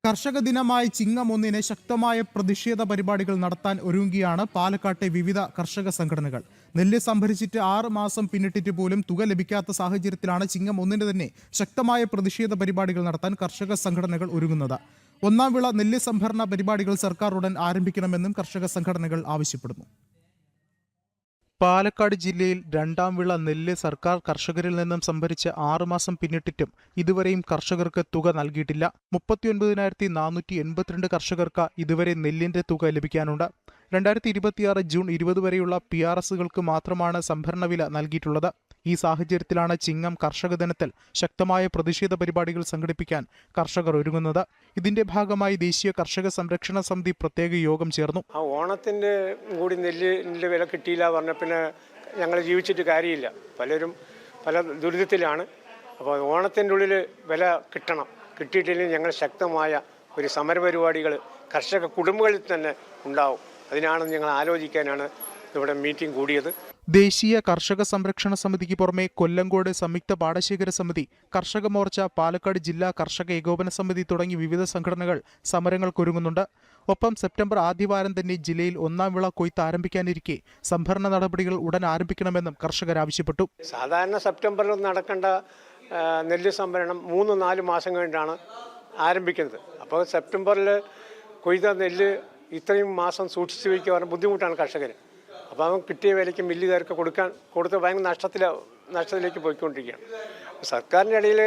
കർഷക ദിനമായി ചിങ്ങം 1-ന് ശക്തമായ പ്രതിഷേധ പരിപാടികൾ നടത്താൻ ഒരുങ്ങുകയാണ് പാലക്കാട്ടെ വിവിധ കർഷക സംഘടനകൾ. നെല്ല് സംഭരിച്ചിട്ട് 6 മാസം പിന്നിട്ടിട്ട് പോലും തുക ലഭിക്കാത്ത സാഹചര്യത്തിലാണ് ചിങ്ങം 1-ന് തന്നെ ശക്തമായ പ്രതിഷേധ പരിപാടികൾ നടത്താൻ കർഷക സംഘടനകൾ ഒരുങ്ങുന്നത്. ഒന്നാം വിള നെല്ല് സംഭരണ പരിപാടികൾ സർക്കാർ ഉടൻ ആരംഭിക്കണമെന്നും കർഷക സംഘടനകൾ ആവശ്യപ്പെടുന്നു. പാലക്കാട് ജില്ലയിൽ രണ്ടാം വിള നെല്ല് സർക്കാർ കർഷകരിൽ നിന്നും സംഭരിച്ച് 6 മാസം പിന്നിട്ടിട്ടും ഇതുവരെയും കർഷകർക്ക് തുക നൽകിയിട്ടില്ല. 39,482 കർഷകർക്ക് ഇതുവരെ നെല്ലിന്റെ തുക ലഭിക്കാനുണ്ട്. 2026 ജൂൺ 20 വരെയുള്ള PRSകൾക്ക് മാത്രമാണ് സംഭരണ വില നൽകിയിട്ടുള്ളത്. ഈ സാഹചര്യത്തിലാണ് ചിങ്ങം കർഷക ദിനത്തിൽ ശക്തമായ പ്രതിഷേധ പരിപാടികൾ സംഘടിപ്പിക്കാൻ കർഷകർ ഒരുങ്ങുന്നത്. ഇതിന്റെ ഭാഗമായി ദേശീയ കർഷക സംരക്ഷണ സമിതി പ്രത്യേക യോഗം ചേർന്നു. ഓണത്തിന്റെ കൂടി നെല്ലിന്റെ വില കിട്ടിയില്ല പറഞ്ഞ പിന്നെ ഞങ്ങൾ ജീവിച്ചിട്ട് കാര്യമില്ല. പലരും പല ദുരിതത്തിലാണ്. അപ്പോൾ ഓണത്തിൻ്റെ ഉള്ളിൽ വില കിട്ടണം. കിട്ടിയിട്ടില്ലെങ്കിൽ ഞങ്ങൾ ശക്തമായ ഒരു സമരപരിപാടികൾ കർഷക കുടുംബങ്ങളിൽ തന്നെ ഉണ്ടാവും. അതിനാണ് ഞങ്ങൾ ആലോചിക്കാനാണ് ഇവിടെ മീറ്റിംഗ് കൂടിയത്. ദേശീയ കർഷക സംരക്ഷണ സമിതിക്ക് പുറമെ കൊല്ലങ്കോട് സംയുക്ത പാടശേഖര സമിതി, കർഷക മോർച്ച, പാലക്കാട് ജില്ലാ കർഷക ഏകോപന സമിതി തുടങ്ങി വിവിധ സംഘടനകൾ സമരങ്ങൾക്കൊരുങ്ങുന്നുണ്ട്. ഒപ്പം സെപ്റ്റംബർ ആദ്യവാരം തന്നെ ജില്ലയിൽ ഒന്നാം വിള കൊയ്ത്ത് ആരംഭിക്കാനിരിക്കെ സംഭരണ നടപടികൾ ഉടൻ ആരംഭിക്കണമെന്നും കർഷകർ ആവശ്യപ്പെട്ടു. സാധാരണ സെപ്റ്റംബറിൽ നടക്കേണ്ട നെല്ല് സംഭരണം 3-4 മാസം കഴിഞ്ഞാണ് ആരംഭിക്കുന്നത്. അപ്പോൾ സെപ്റ്റംബറിൽ കൊയ്ത നെല്ല് ഇത്രയും മാസം സൂക്ഷിച്ചു വയ്ക്കുക ബുദ്ധിമുട്ടാണ് കർഷകർ. അപ്പോൾ അവൻ കിട്ടിയ വിലയ്ക്ക് മില്ലുകാർക്ക് കൊടുത്ത് ഭയങ്കര നഷ്ടത്തിലേക്ക് പോയിക്കൊണ്ടിരിക്കുകയാണ്. സർക്കാരിൻ്റെ ഇടയിൽ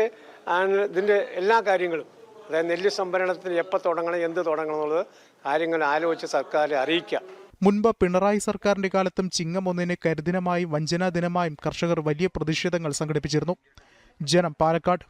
ഇതിൻ്റെ എല്ലാ കാര്യങ്ങളും, അതായത് നെല്ല് സംഭരണത്തിന് എപ്പോൾ തുടങ്ങണം, എന്ത് തുടങ്ങണം എന്നുള്ളത് കാര്യങ്ങൾ ആലോചിച്ച് സർക്കാരെ അറിയിക്കുക. മുൻപ് പിണറായി സർക്കാരിന്റെ കാലത്തും ചിങ്ങം 1-ന് കരിദിനമായും വഞ്ചനാ ദിനമായും കർഷകർ വലിയ പ്രതിഷേധങ്ങൾ സംഘടിപ്പിച്ചിരുന്നു. ജനം, പാലക്കാട്.